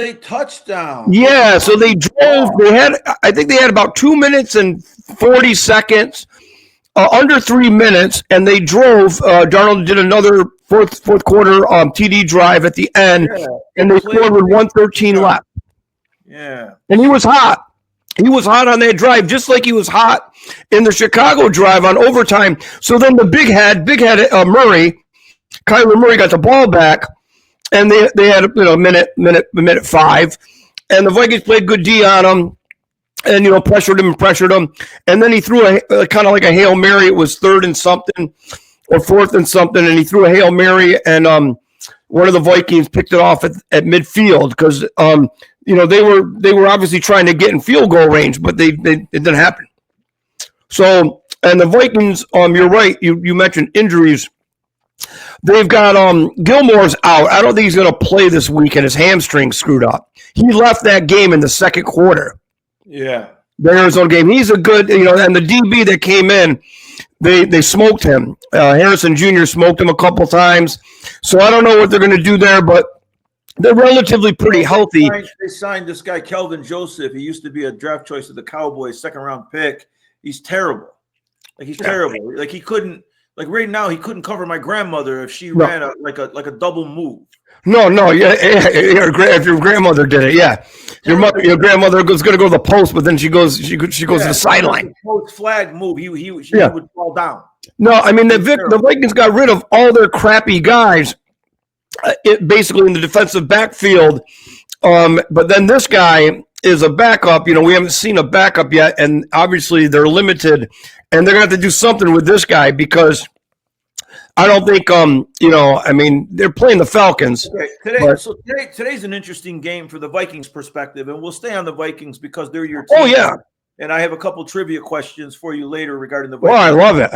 late touchdown. Yeah, so they drove. I think they had about 2 minutes and 40 seconds, under 3 minutes, and they drove. Darnold did another fourth quarter TD drive at the end, and they scored with 1:13 left. Yeah, and he was hot. He was hot on that drive, just like he was hot in the Chicago drive on overtime. So then the big head Murray, Kyler Murray, got the ball back, and they had minute 5, and the Vikings played good D on him, and pressured him, and then he threw a kind of like a Hail Mary. It was 3rd and something or 4th and something, and he threw a Hail Mary, and one of the Vikings picked it off at midfield because they were obviously trying to get in field goal range, but it didn't happen. So, and the Vikings, you're right. You mentioned injuries. They've got Gilmore's out. I don't think he's going to play this week, and his hamstring screwed up. He left that game in the second quarter. Yeah, the Arizona game. He's a good, and the DB that came in, they smoked him. Harrison Jr. smoked him a couple times. So I don't know what they're going to do there, but they're relatively pretty healthy. They signed this guy, Kelvin Joseph. He used to be a draft choice of the Cowboys, 2nd-round pick. He's terrible. He's terrible. He couldn't. Right now, he couldn't cover my grandmother if she ran a double move. No, yeah. If your grandmother did it, yeah. Your grandmother was going to go to the post, but then she goes to the sideline. Post flag move. He would fall down. No, I mean the Vikings got rid of all their crappy guys, basically in the defensive backfield. But then this guy is a backup. We haven't seen a backup yet, and obviously they're limited, and they're going to have to do something with this guy because I don't think they're playing the Falcons. Okay. Today's an interesting game for the Vikings perspective, and we'll stay on the Vikings because they're your team. Oh yeah. And I have a couple trivia questions for you later regarding the Vikings. Oh, I love it.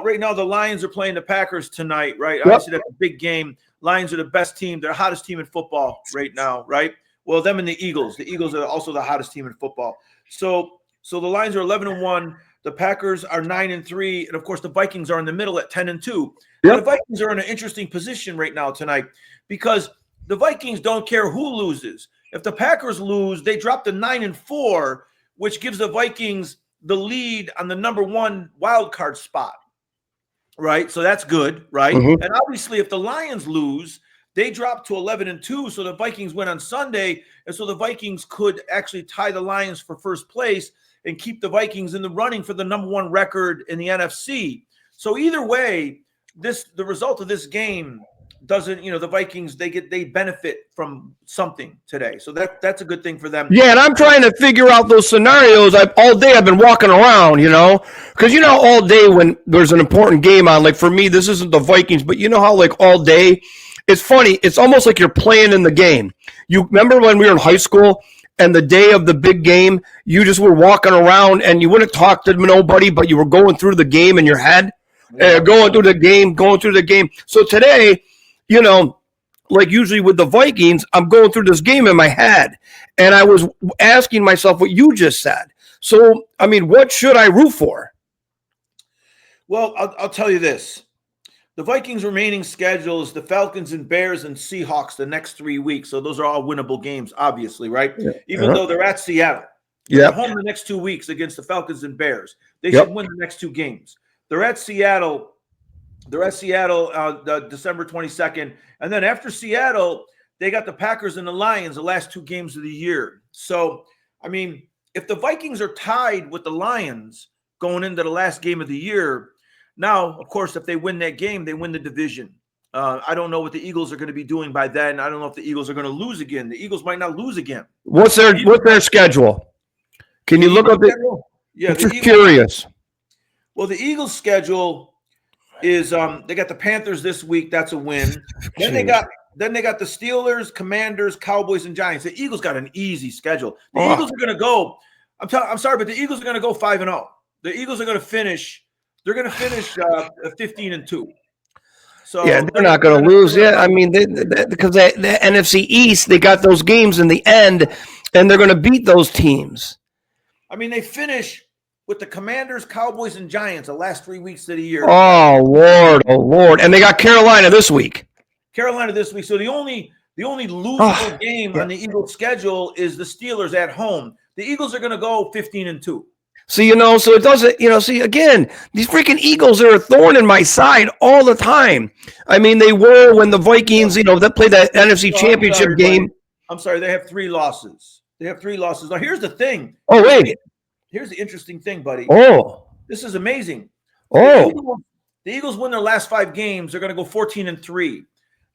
Right now, the Lions are playing the Packers tonight, right? Yep. Obviously, that's a big game. Lions are the best team. They're the hottest team in football right now, right? Well, them and the Eagles. The Eagles are also the hottest team in football. So the Lions are 11-1. The Packers are 9-3, and of course, the Vikings are in the middle at 10-2. Yep. The Vikings are in an interesting position right now tonight because the Vikings don't care who loses. If the Packers lose, they drop to 9-4, which gives the Vikings the lead on the number 1 wild card spot. Right, so that's good, right? Mm-hmm. And obviously, if the Lions lose, they drop to 11-2. So the Vikings win on Sunday, and so the Vikings could actually tie the Lions for first place and keep the Vikings in the running for the number 1 record in the NFC. So either way, the result of this game doesn't, the Vikings, they benefit from something today. So that's a good thing for them. Yeah, and I'm trying to figure out those scenarios. All day I've been walking around, because all day when there's an important game on, like for me, this isn't the Vikings, but how all day, it's funny. It's almost like you're playing in the game. You remember when we were in high school? And the day of the big game, you just were walking around and you wouldn't talk to nobody, but you were going through the game in your head, going through the game. So today, like usually with the Vikings, I'm going through this game in my head. And I was asking myself what you just said. So, I mean, what should I root for? Well, I'll tell you this. The Vikings' remaining schedule is the Falcons and Bears and Seahawks the next 3 weeks. So those are all winnable games, obviously, right? Yeah. Even though they're at Seattle. They're home the next 2 weeks against the Falcons and Bears. They should win the next 2 games. They're at Seattle. December 22nd. And then after Seattle, they got the Packers and the Lions the last 2 games of the year. So, I mean, if the Vikings are tied with the Lions going into the last game of the year, now, of course, if they win that game, they win the division. I don't know what the Eagles are going to be doing by then. I don't know if the Eagles are going to lose again. The Eagles might not lose again. What's their schedule? Can you look up it? Yeah, I'm just curious. Well, the Eagles' schedule is they got the Panthers this week. That's a win. Then they got the Steelers, Commanders, Cowboys, and Giants. The Eagles got an easy schedule. The Eagles are going to go. I'm sorry, but the Eagles are going to go 5-0. The Eagles are going to finish. They're going to finish 15-2. So yeah, they're not going to lose. Yeah, I mean, because the NFC East, they got those games in the end, and they're going to beat those teams. I mean, they finish with the Commanders, Cowboys, and Giants the last 3 weeks of the year. Oh Lord! And they got Carolina this week. So the only The only losable game on the Eagles' schedule is the Steelers at home. The Eagles are going to go 15-2. So, so it doesn't, see, again, these freaking Eagles are a thorn in my side all the time. I mean, they were when the Vikings, they played that NFC Championship game. I'm sorry, they have 3 losses. Now, here's the thing. Oh, wait. Here's the interesting thing, buddy. Oh. This is amazing. Oh. The Eagles win their last 5 games. They're going to go 14-3.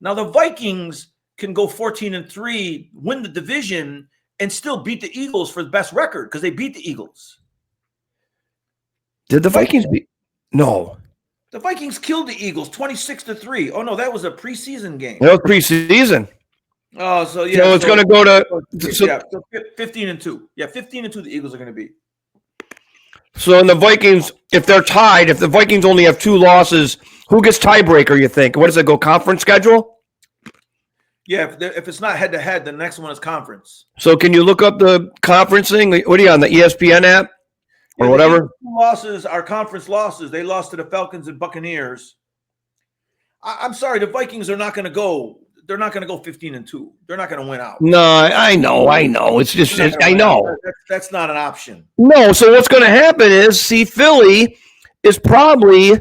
Now, the Vikings can go 14-3, win the division, and still beat the Eagles for the best record because they beat the Eagles. Did the Vikings beat? No. The Vikings killed the Eagles 26-3. Oh, no, that was a preseason game. That was preseason. Oh, so yeah. So it's going to go to 15-2. Yeah, 15-2 the Eagles are going to be. So in the Vikings, if they're tied, if the Vikings only have 2 losses, who gets tiebreaker, you think? What does it go, conference schedule? Yeah, if it's not head-to-head, the next one is conference. So can you look up the conference thing? What are you on, the ESPN app? Or whatever. The losses are conference losses. They lost to the Falcons and Buccaneers. I'm sorry, the Vikings are not going to go. They're not going to go 15-2. They're not going to win out. No, I know. It's just I know that's not an option. No. So what's going to happen is, Philly is probably,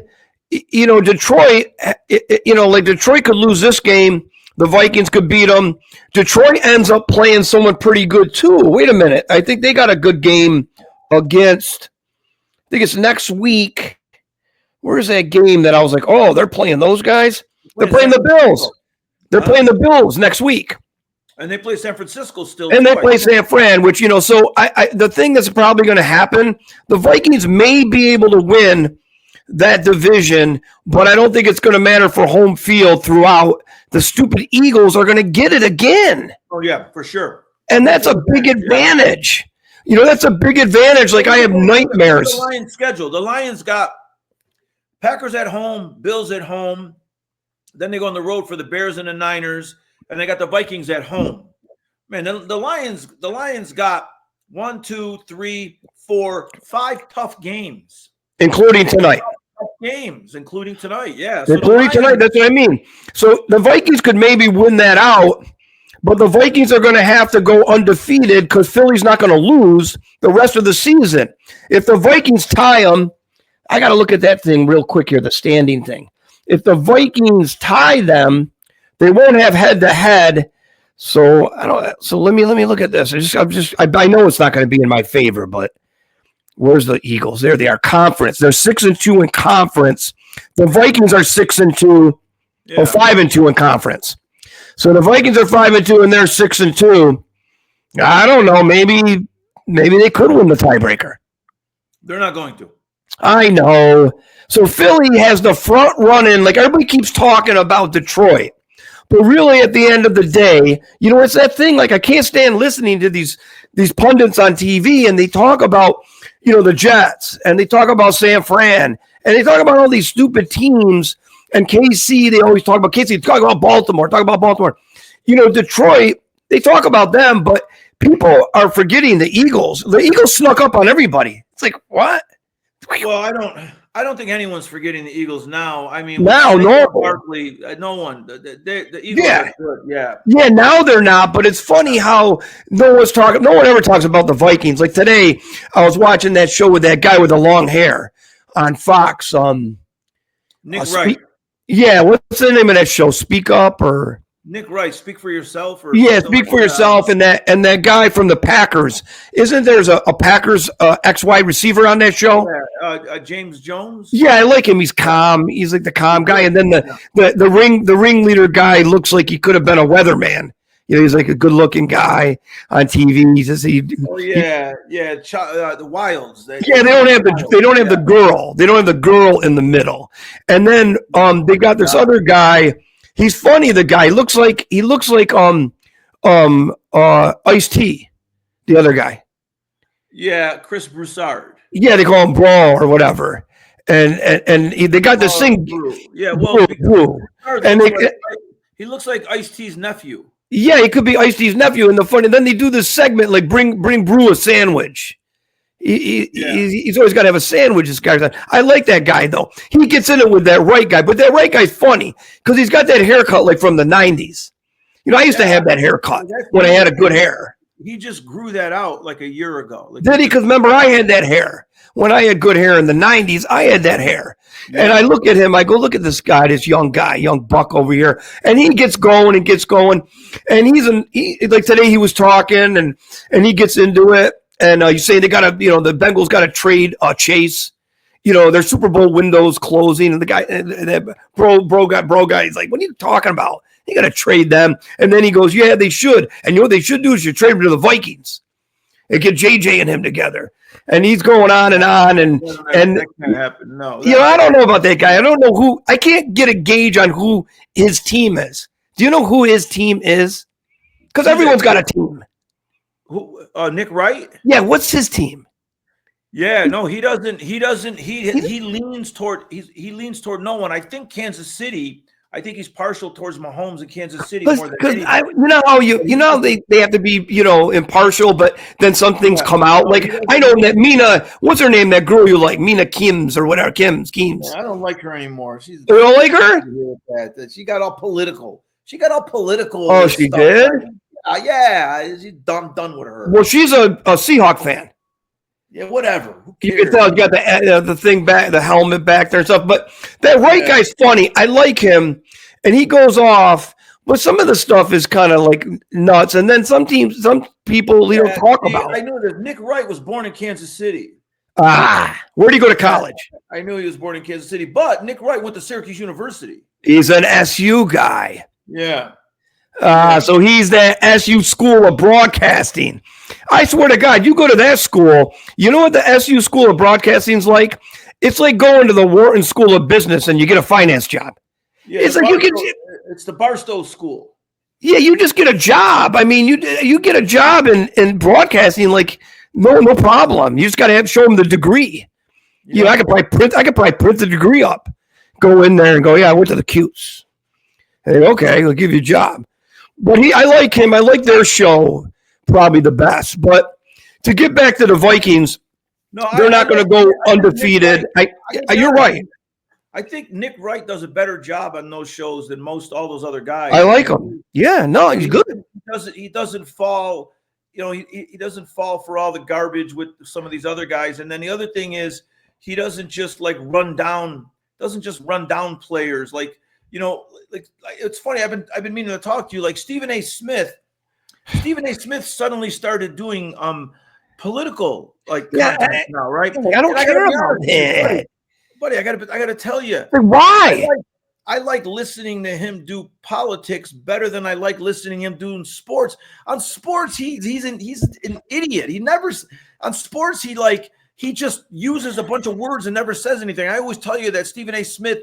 Detroit. Like Detroit could lose this game. The Vikings could beat them. Detroit ends up playing someone pretty good too. Wait a minute. I think they got a good game against, I think it's next week. Where's that game that I was like, oh, they're playing those guys? They're playing the Bills. They're playing the Bills next week. And they play San Francisco still. And they play San Fran, which, so the thing that's probably going to happen, the Vikings may be able to win that division, but I don't think it's going to matter for home field throughout. The stupid Eagles are going to get it again. Oh, yeah, for sure. And that's a big advantage. That's a big advantage. Like, I have nightmares. The Lions' schedule. The Lions got Packers at home, Bills at home. Then they go on the road for the Bears and the Niners, and they got the Vikings at home. Man, the Lions got 1, 2, 3, 4, 5 tough games, including tonight. Including tonight. Yeah, so including tonight. That's what I mean. So the Vikings could maybe win that out. But the Vikings are going to have to go undefeated because Philly's not going to lose the rest of the season. If the Vikings tie them, I got to look at that thing real quick here, the standing thing. If the Vikings tie them, they won't have head-to-head. So let me look at this. I know it's not going to be in my favor, but where's the Eagles? There they are, conference. They're 6-2 in conference. The Vikings are 6-2, or 5-2 in conference. So the Vikings are 5-2 and they're 6-2. I don't know. Maybe they could win the tiebreaker. They're not going to. I know. So Philly has the front running. Like, everybody keeps talking about Detroit, but really at the end of the day, it's that thing. Like, I can't stand listening to these pundits on TV, and they talk about the Jets, and they talk about San Fran, and they talk about all these stupid teams. And KC, they always talk about KC. Talk about Baltimore. Detroit, they talk about them, but people are forgetting the Eagles. The Eagles snuck up on everybody. It's like, what? Well, I don't think anyone's forgetting the Eagles now. I mean, now, no. Barkley, no one. The Eagles are good. Yeah. Yeah, now they're not, but it's funny how no one ever talks about the Vikings. Like today, I was watching that show with that guy with the long hair on Fox. Nick Wright. Yeah, what's the name of that show? Speak Up or Nick Wright? Speak for yourself. Speak for yourself. And that guy from the Packers. Isn't there's a Packers ex-wide receiver on that show? Yeah, James Jones. Yeah, I like him. He's calm. He's like the calm guy. And then the ringleader guy looks like he could have been a weatherman. He's like a good-looking guy on TV. The Wilds. They don't have the girl. They don't have the girl in the middle. And then they got this other guy. He's funny. The guy looks like Ice-T, the other guy. Yeah, Chris Broussard. Yeah, they call him Brawl or whatever. And they got this thing. Yeah, well, Brew. And he looks like Ice-T's nephew. Yeah, he could be Ice-T's nephew. And then they do this segment like bring Brew a sandwich. He's always got to have a sandwich. This guy, I like that guy though. He gets in it with that right guy, but that right guy's funny because he's got that haircut like from the '90s. You know, I used to have that haircut when I had a good hair. He just grew that out like a year ago. Like, did he? Because remember, I had that hair. When I had good hair in the 90s, I had that hair. Yeah. And I look at him, I go, look at this guy, this young guy, young buck over here. And he gets going and gets going. And like today he was talking and he gets into it. And you say they got to, the Bengals got to trade Chase. Their Super Bowl windows closing. And the guy, that bro guy, he's like, what are you talking about? You got to trade them. And then he goes, yeah, they should. And what they should do is you trade them to the Vikings and get JJ and him together. And he's going on and that can't happen. No, I don't know about that guy. I don't know who. I can't get a gauge on who his team is. Do you know who his team is? Because everyone's got a team. Who? Nick Wright? Yeah. What's his team? Yeah. No, he doesn't. He leans toward. He leans toward no one. I think Kansas City. I think he's partial towards Mahomes in Kansas City more than anything. They have to be impartial, but then some things come out. Like I know that Mina, what's her name? That girl you like, Mina Kims or whatever, Kims. Yeah, I don't like her anymore. You don't like her? She got all political. Oh, she did? Yeah, she's done with her. Well, she's a Seahawk fan. Yeah, whatever. Who cares? You can tell you got the thing back, the helmet back there and stuff. But that Wright guy's funny. I like him, and he goes off. But some of the stuff is kind of like nuts. And then some people don't talk about. I know that Nick Wright was born in Kansas City. Where did he go to college? I knew he was born in Kansas City, but Nick Wright went to Syracuse University. He's an SU guy. Yeah. So he's the SU School of Broadcasting. I swear to God, you go to that school, you know what the SU School of Broadcasting is like? It's like going to the Wharton School of Business and you get a finance job. Yeah, it's like it's the Barstow School. Yeah, you just get a job. I mean, you get a job in broadcasting like no problem. You just got to show them the degree. Yeah. I could probably print the degree up, go in there and go, yeah, I went to the Q's. Hey, okay, they'll give you a job. But I like him. I like their show probably the best. But to get back to the Vikings, they're not going to go undefeated. You're right. I think Nick Wright does a better job on those shows than all those other guys. I like him. Yeah, no, he's good. He doesn't fall. He doesn't fall for all the garbage with some of these other guys. And then the other thing is he doesn't just run down players like. It's funny. I've been meaning to talk to you. Like Stephen A. Smith. Stephen A. Smith suddenly started doing political content now, right? I don't care about it, buddy. I gotta tell you. Why? I like listening to him do politics better than I like listening to him doing sports. On sports, he's an idiot. He never on sports he just uses a bunch of words and never says anything. I always tell you that Stephen A. Smith.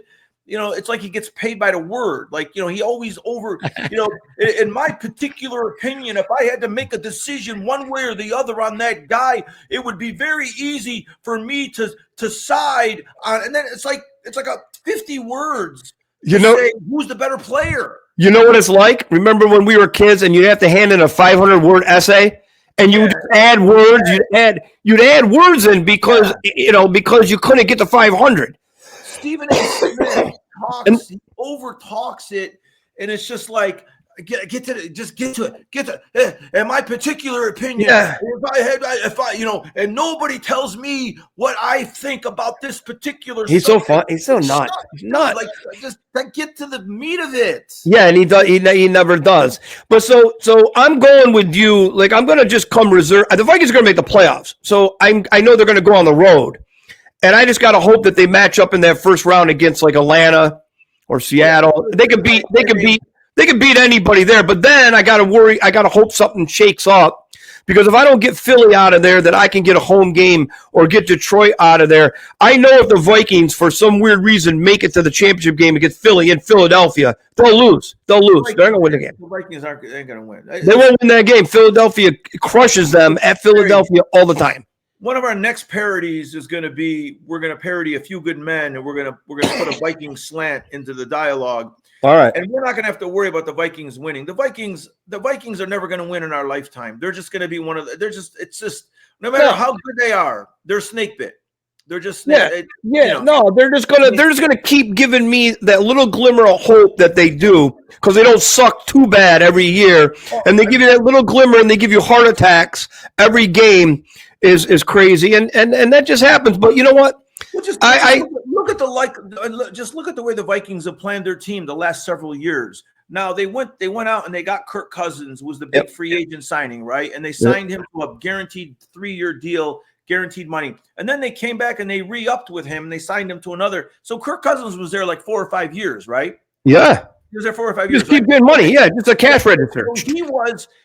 It's like he gets paid by the word. He always in my particular opinion, if I had to make a decision one way or the other on that guy, it would be very easy for me to side on. And then it's like a 50 words to say who's the better player. You know what it's like? Remember when we were kids and you'd have to hand in a 500-word essay? And you would add words. You'd add words in because you couldn't get to 500. Stephen A. Smith he over talks it, and it's just like get to it. In my particular opinion, if I and nobody tells me what I think about this particular. He's subject. So fun. He's so nuts. Not just get to the meat of it. Yeah, and he never does. But so I'm going with you. Like I'm going to just come reserve. The Vikings are going to make the playoffs, so I know they're going to go on the road. And I just got to hope that they match up in that first round against like Atlanta or Seattle. They could beat anybody there. But then I got to worry. I got to hope something shakes up because if I don't get Philly out of there, that I can get a home game or get Detroit out of there. I know if the Vikings, for some weird reason, make it to the championship game against Philly in Philadelphia, they'll lose. They're not going to win the game. The Vikings ain't going to win. They won't win that game. Philadelphia crushes them at Philadelphia all the time. One of our next parodies is going to be we're going to parody A Few Good Men, and we're going to put a Viking slant into the dialogue. All right. And we're not going to have to worry about the Vikings winning. The Vikings are never going to win in our lifetime. They're just going to be it's just no matter how good they are, they're snake bit. They're just No, they're just gonna keep giving me that little glimmer of hope that they do, because they don't suck too bad every year, and they give you that little glimmer, and they give you heart attacks every game is crazy, and that just happens. But you know what? Well, just look at the way the Vikings have planned their team the last several years. Now they went out and they got Kirk Cousins, was the big free agent signing, right? And they signed him to a guaranteed 3-year deal, guaranteed money. And then they came back and they re-upped with him and they signed him to another. So Kirk Cousins was there like 4 or 5 years, right? Yeah. He was there 4 or 5 years. Just keep getting money. Yeah, just a cash register. So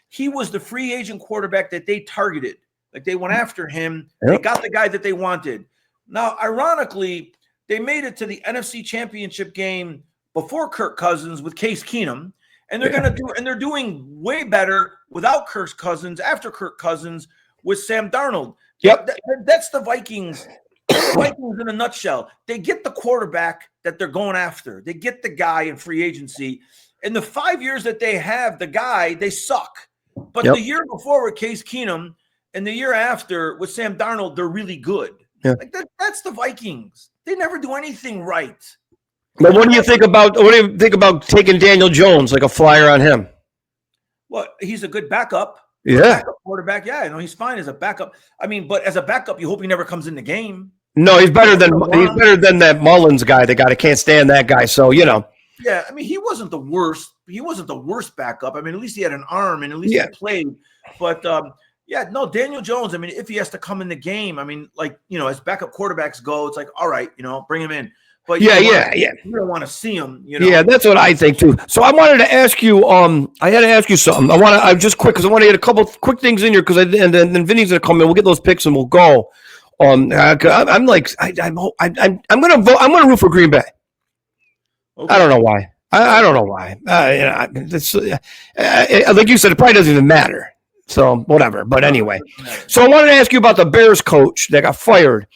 he was the free agent quarterback that they targeted. Like they went after him. They got the guy that they wanted. Now, ironically, they made it to the NFC Championship game before Kirk Cousins with Case Keenum, and they're doing way better without Kirk Cousins after Kirk Cousins with Sam Darnold. Yep, that's the Vikings. The Vikings in a nutshell. They get the quarterback that they're going after. They get the guy in free agency. In the 5 years that they have the guy, they suck. But the year before with Case Keenum and the year after with Sam Darnold, they're really good. Yeah. Like that's the Vikings. They never do anything right. But what do you think about taking Daniel Jones, like a flyer on him? Well, he's a good backup. Yeah. Backup quarterback. Yeah, I know he's fine as a backup. I mean, but as a backup, you hope he never comes in the game. No, he's better than that Mullins guy. The guy that can't stand that guy. So, you know. Yeah, I mean, he wasn't the worst. He wasn't the worst backup. I mean, at least he had an arm and at least he played. But Daniel Jones, I mean, if he has to come in the game, I mean, like, you know, as backup quarterbacks go, it's like, all right, you know, bring him in. But you don't want to see him, you know. Yeah, that's what I think too. So I wanted to ask you, I had to ask you something. I'm just quick because I want to get a couple quick things in here and then Vinny's gonna come in. We'll get those picks and we'll go. I'm gonna vote. I'm gonna root for Green Bay. Okay. I don't know why. I don't know why. Like you said, it probably doesn't even matter. So whatever. But anyway, so I wanted to ask you about the Bears coach that got fired.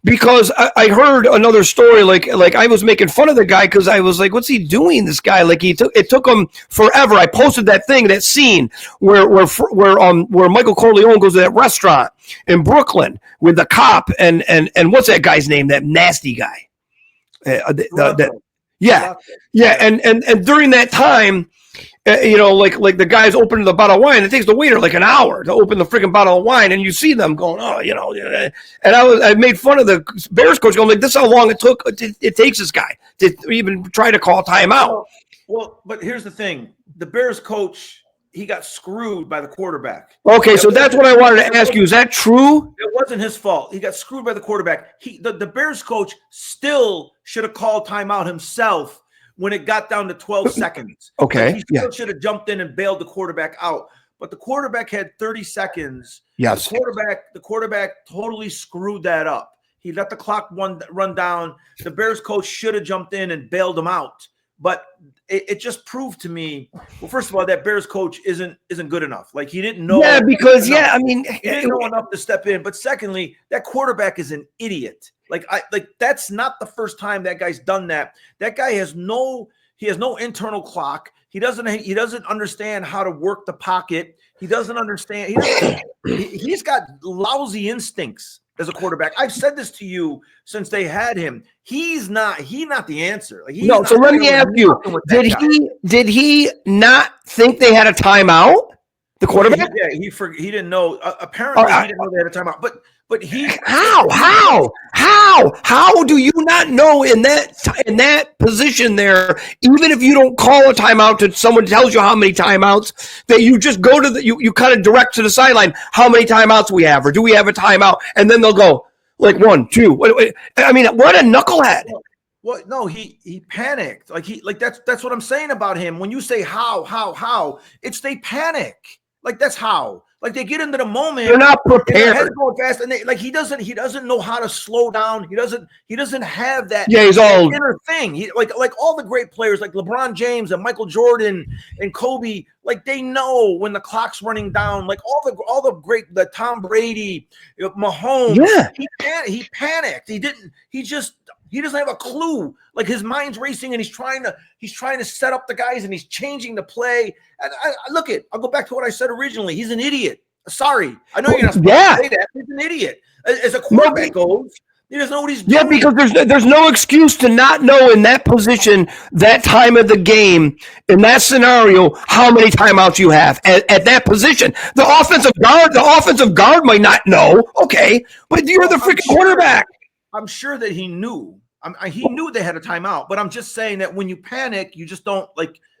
Because I heard another story, like I was making fun of the guy because I was like, "What's he doing?" This guy, like, it took him forever. I posted that scene where Michael Corleone goes to that restaurant in Brooklyn with the cop and what's that guy's name? That nasty guy. And during that time. Like the guys opening the bottle of wine, it takes the waiter like an hour to open the freaking bottle of wine, and you see them going, and I made fun of the Bears coach going like, this is how long it takes this guy to even try to call timeout. Well, but here's the thing: the Bears coach, he got screwed by the quarterback. Okay, so that's what I wanted to ask you. Is that true? It wasn't his fault. He got screwed by the quarterback. The Bears coach still should have called timeout himself. When it got down to 12 seconds. Okay. He still should have jumped in and bailed the quarterback out. But the quarterback had 30 seconds. Yes. The quarterback totally screwed that up. He let the clock run down. The Bears coach should have jumped in and bailed him out. But it just proved to me, well, first of all, that Bears coach isn't good enough. Like, he didn't know. Yeah, because he didn't know enough to step in. But secondly, that quarterback is an idiot. Like that's not the first time that guy's done that. That guy has no internal clock. He doesn't understand how to work the pocket. He doesn't understand. He's got lousy instincts as a quarterback. I've said this to you since they had him. He's not the answer. Like, so let me ask you: Did he not think they had a timeout? The quarterback? Yeah, he didn't know. Apparently, he didn't know they had a timeout. But he how do you not know in that position there? Even if you don't call a timeout to someone tells you how many timeouts, that you just go to you kind of direct to the sideline how many timeouts we have, or do we have a timeout? And then they'll go like 1, 2. I mean, what a knucklehead. Well, no, he panicked. That's what I'm saying about him. When you say how, it's they panic. Like, that's how. Like, they get into the moment. They're not prepared. Head's going fast, and he doesn't know how to slow down. He doesn't have that. Yeah, he's all inner thing. He like all the great players like LeBron James and Michael Jordan and Kobe. Like, they know when the clock's running down. Like all the Tom Brady, Mahomes. Yeah, he panicked. He doesn't have a clue. Like, his mind's racing, and he's trying to set up the guys, and he's changing the play. And I'll go back to what I said originally. He's an idiot. Sorry, I know you're not supposed to say that. He's an idiot. As a quarterback goes, He doesn't know what he's Yeah, doing. because there's no excuse to not know in that position, that time of the game, in that scenario, how many timeouts you have at that position. The offensive guard might not know. Okay, but you're the freaking quarterback. I'm sure that he knew. He knew they had a timeout, but I'm just saying that when you panic, you just don't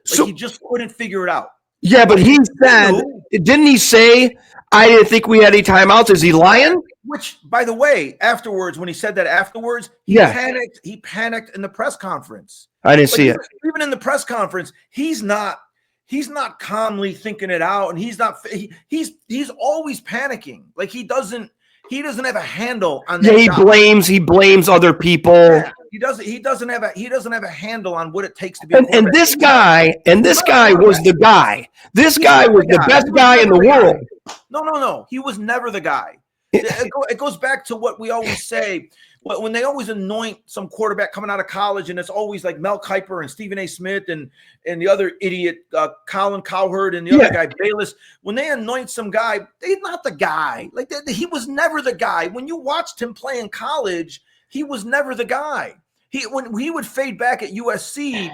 he just couldn't figure it out. Yeah, but he said, didn't he say, I didn't think we had any timeouts? Is he lying? Which, by the way, afterwards, when he said that afterwards, he panicked. He panicked in the press conference. I didn't see it. Even in the press conference, he's not calmly thinking it out, and he's always panicking. Like he doesn't have a handle on that. Yeah, he blames other people. Yeah, he doesn't have a handle on what it takes to be. And this guy was the guy. This guy was the best guy in the world. No. He was never the guy. It goes back to what we always say when they always anoint some quarterback coming out of college, and it's always like Mel Kiper and Stephen A. Smith and the other idiot Colin Cowherd and the other guy Bayless. When they anoint some guy, he's not the guy. Like he was never the guy. When you watched him play in college, he was never the guy. When he would fade back at USC,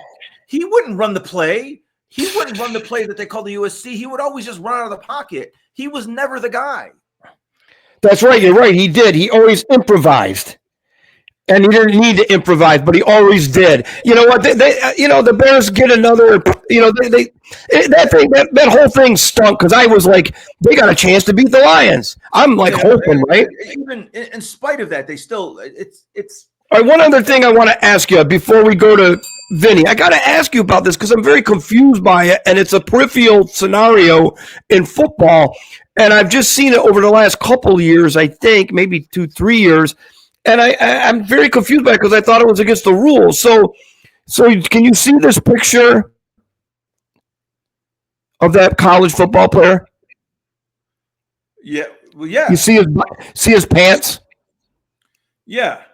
he wouldn't run the play. He wouldn't run the play that they call the USC. He would always just run out of the pocket. He was never the guy. That's right. You're right. He did. He always improvised. And he didn't need to improvise, but he always did. You know what? The Bears get another. That whole thing stunk because I was like, they got a chance to beat the Lions. I'm like hoping, right? Even in spite of that, they still it's. All right. One other thing I want to ask you before we go to Vinny, I got to ask you about this because I'm very confused by it, and it's a peripheral scenario in football, and I've just seen it over the last couple of years. I think maybe 2-3 years. And I'm very confused by it because I thought it was against the rules. So can you see this picture of that college football player? Yeah. Well, yeah. You see his pants? Yeah.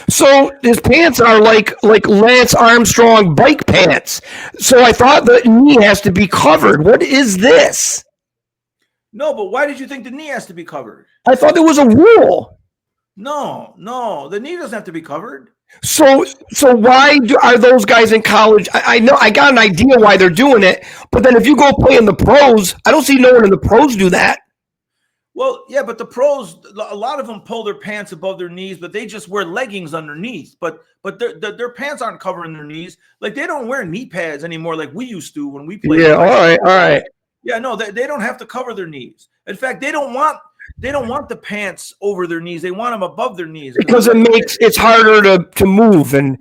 So his pants are like Lance Armstrong bike pants. So I thought the knee has to be covered. What is this? No, but why did you think the knee has to be covered? I thought there was a rule. No, the knee doesn't have to be covered. So why are those guys in college? I know I got an idea why they're doing it, but then if you go play in the pros, I don't see no one in the pros do that. Well, yeah, but the pros, a lot of them pull their pants above their knees, but they just wear leggings underneath. But their pants aren't covering their knees. Like they don't wear knee pads anymore like we used to when we played. Yeah, all right. Yeah, no, they don't have to cover their knees. In fact, they don't want the pants over their knees. They want them above their knees because it's harder to move and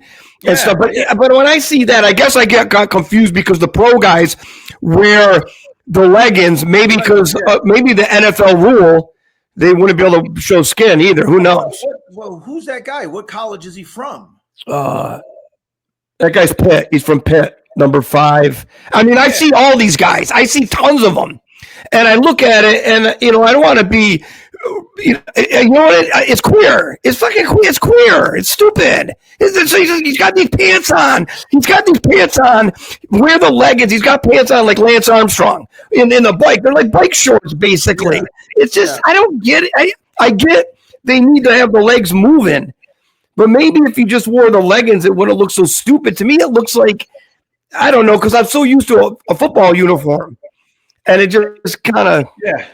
stuff. But when I see that, I guess I got confused because the pro guys wear the leggings. Maybe because maybe the NFL rule they wouldn't be able to show skin either. Who knows? Well, who's that guy? What college is he from? That guy's Pitt. He's from Pitt, number 5. I mean, I see all these guys. I see tons of them. And I look at it, and I don't want to be, it's queer. It's fucking queer. It's queer. It's stupid. He's got these pants on. Wear the leggings. He's got pants on like Lance Armstrong in the bike. They're like bike shorts, basically. Yeah. It's just I don't get it. I get they need to have the legs moving, but maybe if you just wore the leggings, it wouldn't look so stupid. To me, it looks like I don't know because I'm so used to a football uniform. And it just kind of the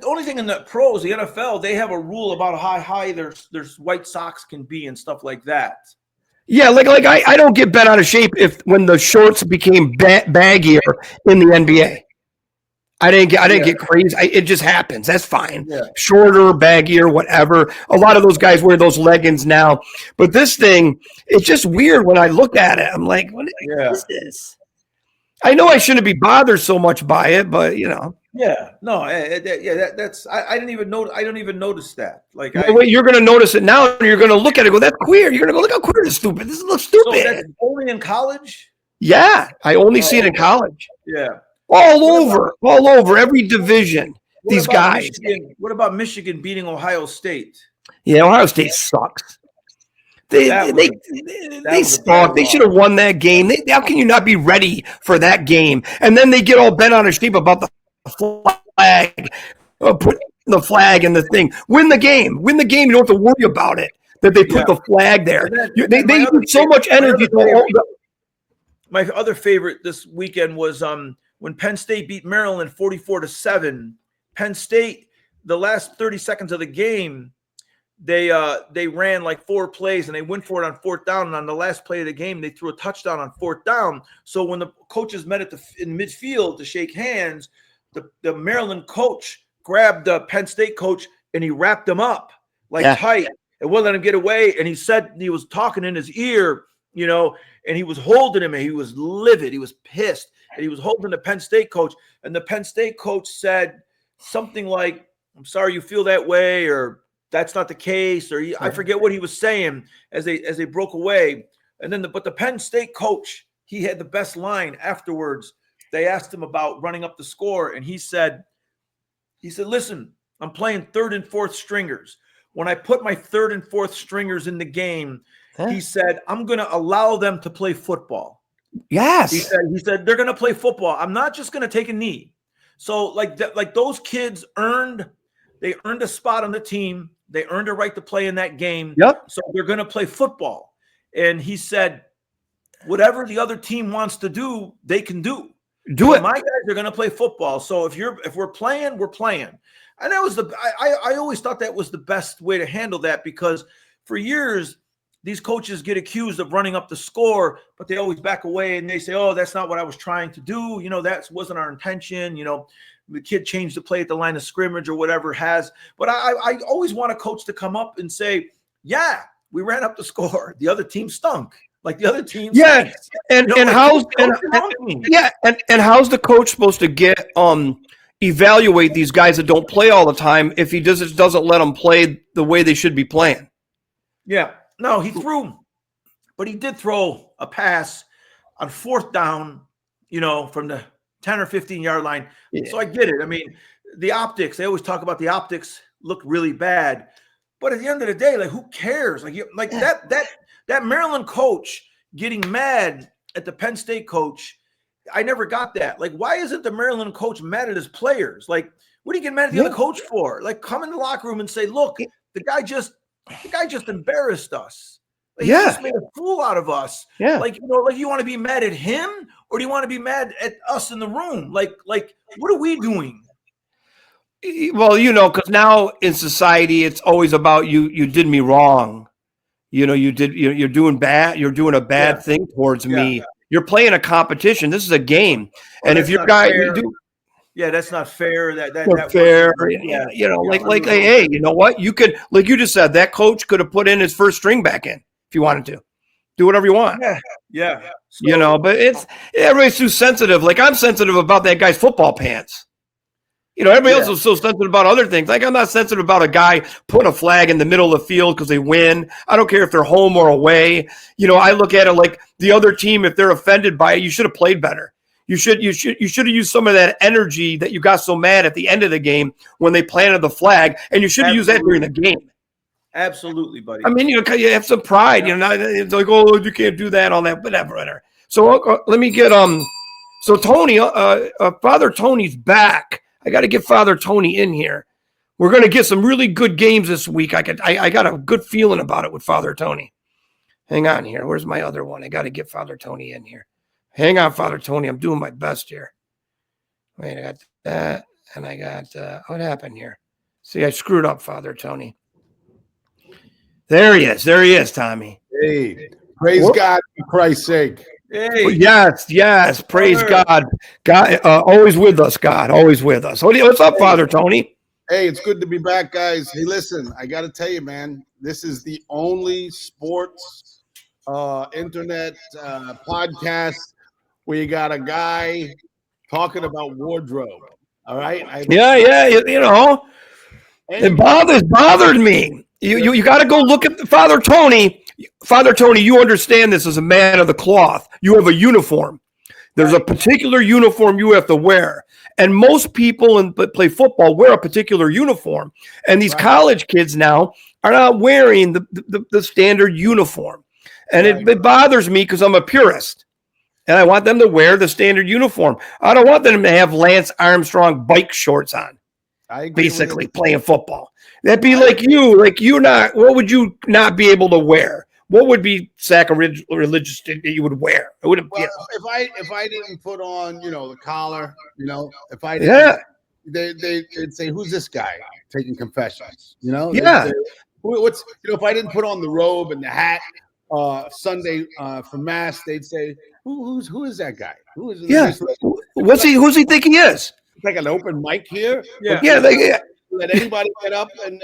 only thing in the pros, the NFL, they have a rule about how high their white socks can be and stuff like that. Yeah, like I don't get bent out of shape when the shorts became baggier in the NBA. I didn't get crazy. It just happens. That's fine. Yeah. Shorter, baggier, whatever. A lot of those guys wear those leggings now, but this thing, it's just weird when I look at it. I'm like, what is this? I know I shouldn't be bothered so much by it, but Yeah, no, that's I didn't even know. I don't even notice that. Like, wait, you're going to notice it now, and you're going to look at it. And go, that's queer. You're going to go, look how queer this is stupid. This looks stupid. So that's only in college. Yeah, I only see it in college. Yeah, all over every division. These guys. What about Michigan beating Ohio State? Yeah, Ohio State sucks. They suck. They should have won that game. How can you not be ready for that game? And then they get all bent on a sheep about the flag. the flag and the thing. Win the game. Win the game. You don't have to worry about it, that they put the flag there. They use so much energy. My other favorite this weekend was when Penn State beat Maryland 44-7. Penn State, the last 30 seconds of the game, they ran like 4 plays and they went for it on 4th down. And on the last play of the game, they threw a touchdown on 4th down. So when the coaches met in midfield to shake hands, the Maryland coach grabbed the Penn State coach and he wrapped him up tight and wouldn't let him get away. And he said he was talking in his ear, and he was holding him and he was livid. He was pissed. And he was holding the Penn State coach. And the Penn State coach said something like, "I'm sorry you feel that way," or "That's not the case," or I forget what he was saying as they broke away. And then but the Penn State coach, he had the best line afterwards. They asked him about running up the score, and he said, "Listen, I'm playing 3rd and 4th stringers. When I put my 3rd and 4th stringers in the game," he said, "I'm going to allow them to play football." Yes. He said they're going to play football. I'm not just going to take a knee. So like those kids earned a spot on the team. They earned a right to play in that game. Yep. So they're going to play football. And he said, whatever the other team wants to do, they can do. Do it. My guys are going to play football. So if we're playing, we're playing. And that was I always thought that was the best way to handle that, because for years these coaches get accused of running up the score, but they always back away and they say, "Oh, that's not what I was trying to do. That wasn't our intention. The kid changed the play at the line of scrimmage," or whatever has. But I always want a coach to come up and say, "Yeah, we ran up the score. The other team stunk. Like the other team." Yeah. And how's the coach supposed to evaluate these guys that don't play all the time if he doesn't let them play the way they should be playing? Yeah. No, he did throw a pass on 4th down, from the 10 or 15-yard line. Yeah. So I get it. I mean, the optics, they always talk about the optics look really bad. But at the end of the day, who cares? That Maryland coach getting mad at the Penn State coach, I never got that. Why isn't the Maryland coach mad at his players? What do you get mad at the other coach for? Come in the locker room and say, "Look, the guy just embarrassed us. He just made a fool out of us." Yeah. You want to be mad at him, or do you want to be mad at us in the room? What are we doing? Well, because now in society, it's always about you did me wrong. You're doing bad. You're doing a bad thing towards me. Yeah. You're playing a competition. This is a game. And if your guy, that's not fair. That's fair. Yeah. Hey, you know what? You could, like you just said, that coach could have put in his 1st string back in if you wanted to. Do whatever you want. Yeah. So, but everybody's too sensitive. I'm sensitive about that guy's football pants. Everybody else is so sensitive about other things. I'm not sensitive about a guy putting a flag in the middle of the field because they win. I don't care if they're home or away. I look at it like the other team, if they're offended by it, you should have played better. You should have used some of that energy that you got so mad at the end of the game when they planted the flag, and you should have used that during the game. Absolutely, buddy. I mean, you have some pride. It's like, "Oh, you can't do that," all that, whatever. So let me get So Tony, Father Tony's back. I got to get Father Tony in here. We're going to get some really good games this week. I got a good feeling about it with Father Tony. Hang on here. Where's my other one? I got to get Father Tony in here. Hang on, Father Tony. I'm doing my best here. Wait, I got that, and I got what happened here? See, I screwed up, Father Tony. There he is. There he is, Tommy. Hey, praise God for Christ's sake. Hey. Yes. Praise God. God, always with us, God. Always with us. What's up, Father Tony? Hey, it's good to be back, guys. Hey, listen, I got to tell you, man, this is the only sports internet podcast where you got a guy talking about wardrobe. All right? It bothered me. You got to go look at Father Tony. Father Tony, you understand this as a man of the cloth. You have a uniform. There's a particular uniform you have to wear. And most people that play football wear a particular uniform. And these college kids now are not wearing the standard uniform. And it bothers me because I'm a purist. And I want them to wear the standard uniform. I don't want them to have Lance Armstrong bike shorts on. I agree basically playing football. That'd be like you not. What would you not be able to wear? What would be sacrilegious that you would wear? It wouldn't. Well, if I didn't put on, the collar, if I didn't, Yeah. they'd say, "Who's this guy taking confessions?" Yeah. What's if I didn't put on the robe and the hat Sunday for mass, they'd say, who is that guy? Who is Yeah. Who's he think he is? It's like an open mic here. Yeah. Yeah. Let anybody get up and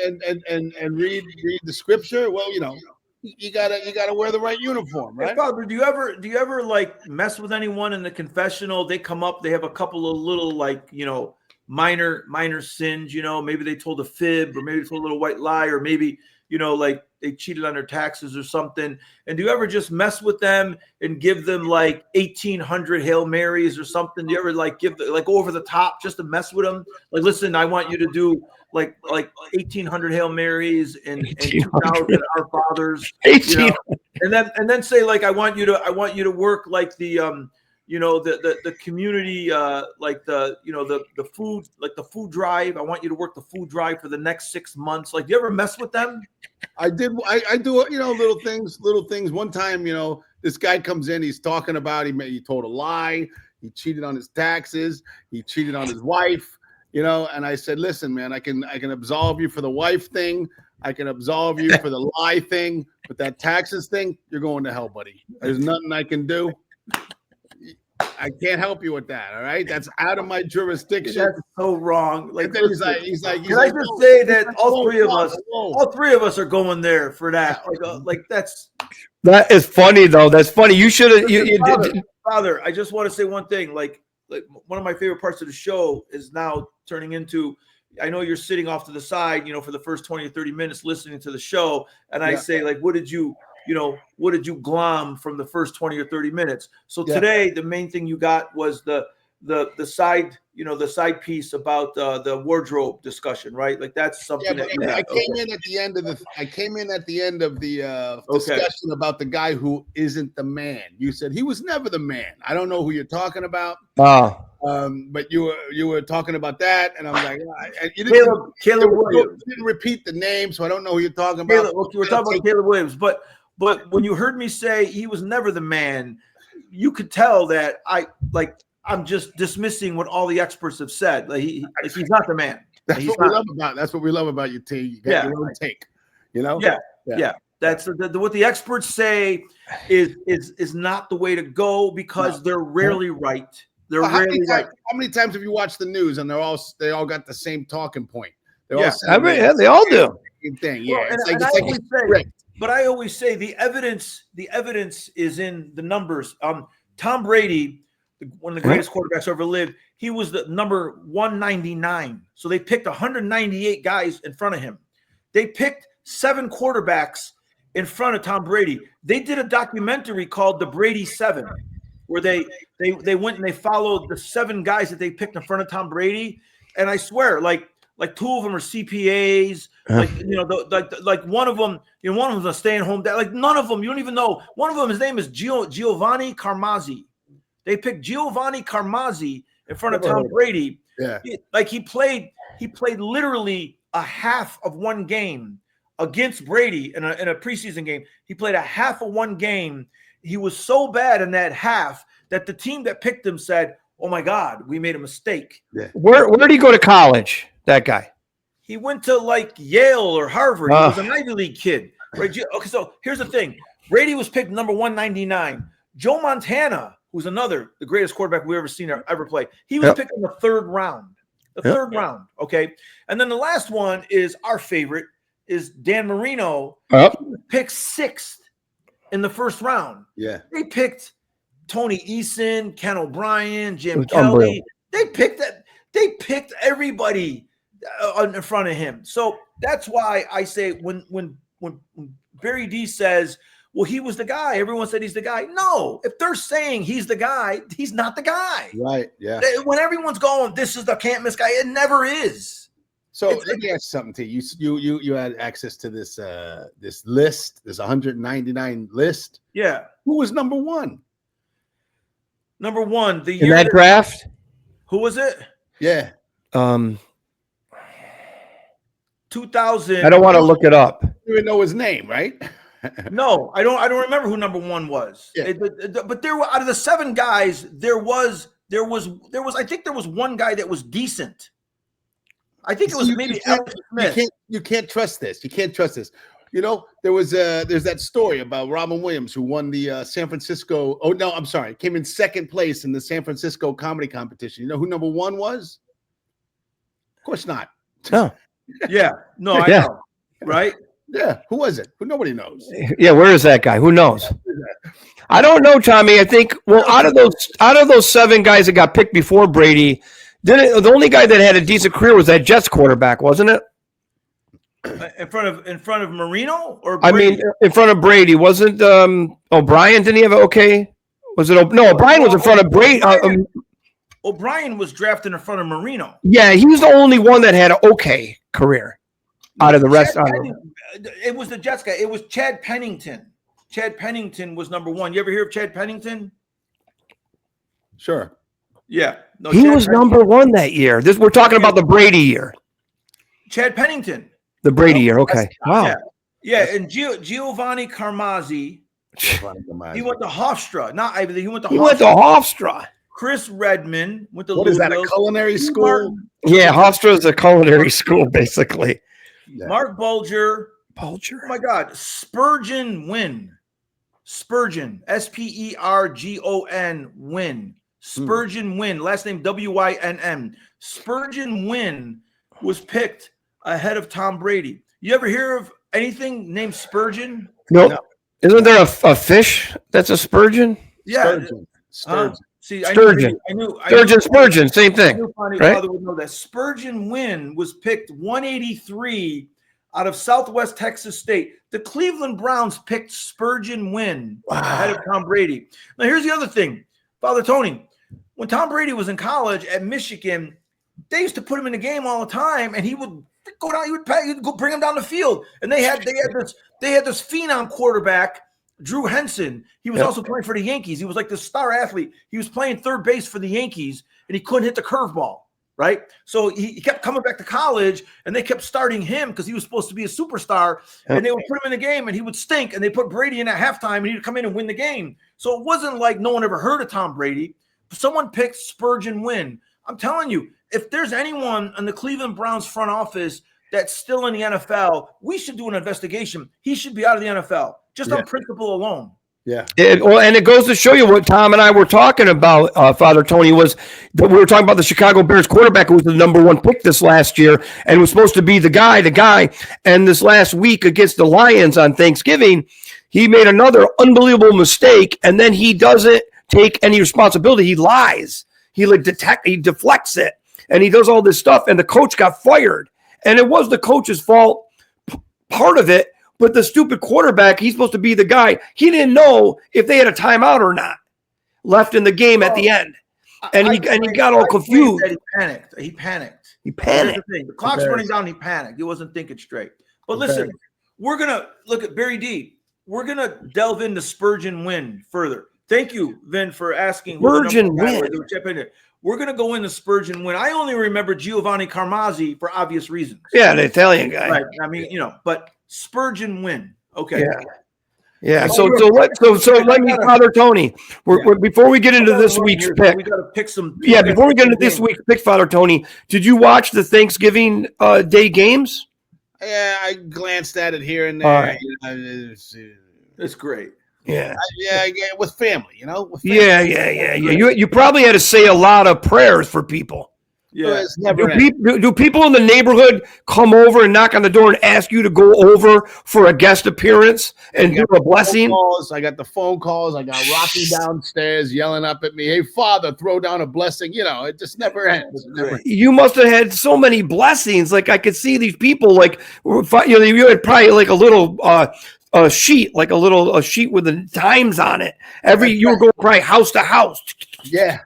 read the scripture. Well, you gotta wear the right uniform, right? Hey, Father, do you ever like mess with anyone in the confessional? They come up, they have a couple of little minor sins, maybe they told a fib, or maybe they told a little white lie, or maybe like they cheated on their taxes or something. And do you ever just mess with them and give them like 1,800 Hail Marys or something? Do you ever give go over the top just to mess with them? Like, listen, I want you to do like 1,800 Hail Marys and 2,000 Our Fathers, and then say I want you to work like the the community, the food, the food drive. I want you to work the food drive for the next 6 months. Do you ever mess with them? I did. I do, little things. One time, this guy comes in, he's talking about, he told a lie. He cheated on his taxes. He cheated on his wife, and I said, listen, man, I can absolve you for the wife thing. I can absolve you for the lie thing, but that taxes thing, you're going to hell, buddy. There's nothing I can do. I can't help you with that. All right, that's out of my jurisdiction. That's so wrong. He's like, can I just say that all three of us are going there for that? That is funny though. That's funny. You should have. Father, I just want to say one thing. Like one of my favorite parts of the show is now turning into. I know you're sitting off to the side, for the first 20 or 30 minutes listening to the show, and I say what did you glom from the first 20 or 30 minutes? So today, the main thing you got was the side, the side piece about the wardrobe discussion, right? That's something that you got. I came in at the end of the discussion about the guy who isn't the man. You said he was never the man. I don't know who you're talking about. But you were talking about that, and I'm like, you Caleb Williams. Didn't repeat the name, so I don't know who you're talking about. We're talking about Caleb Williams, but when you heard me say he was never the man, you could tell that I'm just dismissing what all the experts have said. He's not the man. That's what we love about you, T. You got your own take. Yeah. That's what the experts say is not the way to go, because they're rarely right. They're rarely right. How many times have you watched the news and they all got the same talking point? They all do. Same thing. But I always say the evidence is in the numbers. Tom Brady, one of the greatest quarterbacks ever lived, he was the number 199. So they picked 198 guys in front of him. They picked 7 quarterbacks in front of Tom Brady. They did a documentary called The Brady 7, where they went and they followed the 7 guys that they picked in front of Tom Brady. And I swear, like 2 of them are CPAs, like one of them, one of them's a stay-at-home dad. None of them, you don't even know. One of them, his name is Giovanni Carmazzi. They picked Giovanni Carmazzi in front of Tom Brady. Yeah. He played literally a half of one game against Brady in a preseason game. He played a half of one game. He was so bad in that half that the team that picked him said, "Oh my God, we made a mistake." Yeah. Where did he go to college? That guy. He went to Yale or Harvard. He was an Ivy League kid. Right? Okay, so here's the thing. Brady was picked number 199. Joe Montana, who's the greatest quarterback we've ever seen ever play, he was picked in the 3rd round. Third round. Okay. And then the last one is our favorite, is Dan Marino. He was picked 6th in the 1st round. Yeah. They picked Tony Eason, Ken O'Brien, Jim Kelly. They picked everybody in front of him. So that's why I say when Barry D says, well, he was the guy, everyone said he's the guy. No, if they're saying he's the guy, he's not the guy. Right. Yeah. When everyone's going, this is the can't miss guy, it never is. So let me ask something to you. You had access to this this list, this 199 list. Yeah. Who was number 1? Number 1, the in that draft. Who was it? Yeah. 2000. I don't want to look it up. You even know his name, right? No, I don't remember who number 1 was. Yeah. But there were, out of the 7 guys, there was I think there was one guy that was decent. I think it was maybe Alex Smith. You can't trust this. You can't trust this. You know, there's that story about Robin Williams who won the San Francisco. Oh no, I'm sorry, came in 2nd place in the San Francisco comedy competition. You know who number 1 was? Of course not. No. Yeah, no, I Yeah. know, right? Yeah, who was it? Who nobody knows. Yeah, where is that guy? Who knows? I don't know, Tommy. I think out of those 7 guys that got picked before Brady, the only guy that had a decent career was that Jets quarterback, wasn't it? In front of Marino or I Brady? mean, in front of Brady, wasn't O'Brien? Didn't he have it okay? Was it? No, O'Brien was in front of Brady. O'Brien was drafted in front of Marino. Yeah, he was the only one that had an okay career out of the rest. It was the Jets guy. It was Chad Pennington. Chad Pennington was number 1. You ever hear of Chad Pennington? Sure. Yeah. No, He was number 1 that year. We're talking about the Brady year. Chad Pennington. The Brady year. Okay. Wow. Yeah. And Giovanni Carmazzi. He went to Hofstra. He went to Hofstra. Chris Redmond went to What is that, a culinary school? Yeah, Hofstra is a culinary school, basically. Yeah. Mark Bulger. Oh my God. Spurgeon Wynn. Spurgeon. Spergon Wynn. Spurgeon Wynn. Last name Wynn. Spurgeon Wynn was picked ahead of Tom Brady. You ever hear of anything named Spurgeon? Nope. No. Isn't there a fish that's a sturgeon? Yeah. Sturgeon. See, Sturgeon. I knew Spurgeon, same thing. Right? Father would know that. Spurgeon Wynn was picked 183 out of Southwest Texas State. The Cleveland Browns picked Spurgeon Wynn ahead of Tom Brady. Now, here's the other thing, Father Tony. When Tom Brady was in college at Michigan, they used to put him in the game all the time, and he would go down. He'd go bring him down the field, and they had this phenom quarterback, Drew Henson. He was also playing for the Yankees. He was like the star athlete. He was playing 3rd base for the Yankees, and he couldn't hit the curveball, right? So he kept coming back to college, and they kept starting him because he was supposed to be a superstar, and they would put him in the game, and he would stink, and they put Brady in at halftime, and he'd come in and win the game. So it wasn't like no one ever heard of Tom Brady. Someone picked Spurgeon Wynn. I'm telling you, if there's anyone in the Cleveland Browns front office that's still in the NFL, we should do an investigation. He should be out of the NFL, just on principle alone. Yeah. And it goes to show you what Tom and I were talking about, Father Tony, was that we were talking about the Chicago Bears quarterback who was the number 1 pick this last year and was supposed to be the guy. And this last week against the Lions on Thanksgiving, he made another unbelievable mistake, and then he doesn't take any responsibility. He lies. He deflects it, and he does all this stuff, and the coach got fired. And it was the coach's fault, part of it, but the stupid quarterback, he's supposed to be the guy. He didn't know if they had a timeout or not left in the game at the end. And he got all confused. He panicked. The clock's running down. He panicked. He wasn't thinking straight. But listen, we're going to look at Barry D. We're going to delve into Spurgeon Wynn further. Thank you, Vin, for asking. Spurgeon Wynn. We're going to go into Spurgeon Wynn. I only remember Giovanni Carmazzi for obvious reasons. Yeah, the Italian guy. Right. I mean, but Spurgeon Wynn. Okay. Yeah. So let me, Father Tony. Before we get into this week's pick, we got to pick some. Yeah, before we get into this week's pick, Father Tony, did you watch the Thanksgiving Day games? Yeah, I glanced at it here and there. It's great. Yeah, with family, With family. Yeah. You probably had to say a lot of prayers for people. Yeah. Do people in the neighborhood come over and knock on the door and ask you to go over for a guest appearance and do a blessing? I got the phone calls. I got Rocky downstairs yelling up at me, "Hey, Father, throw down a blessing." It just never ends. You must have had so many blessings. Like I could see these people. Like you had probably like a little. A sheet, like a sheet with the times on it. You were going probably house to house. Yeah.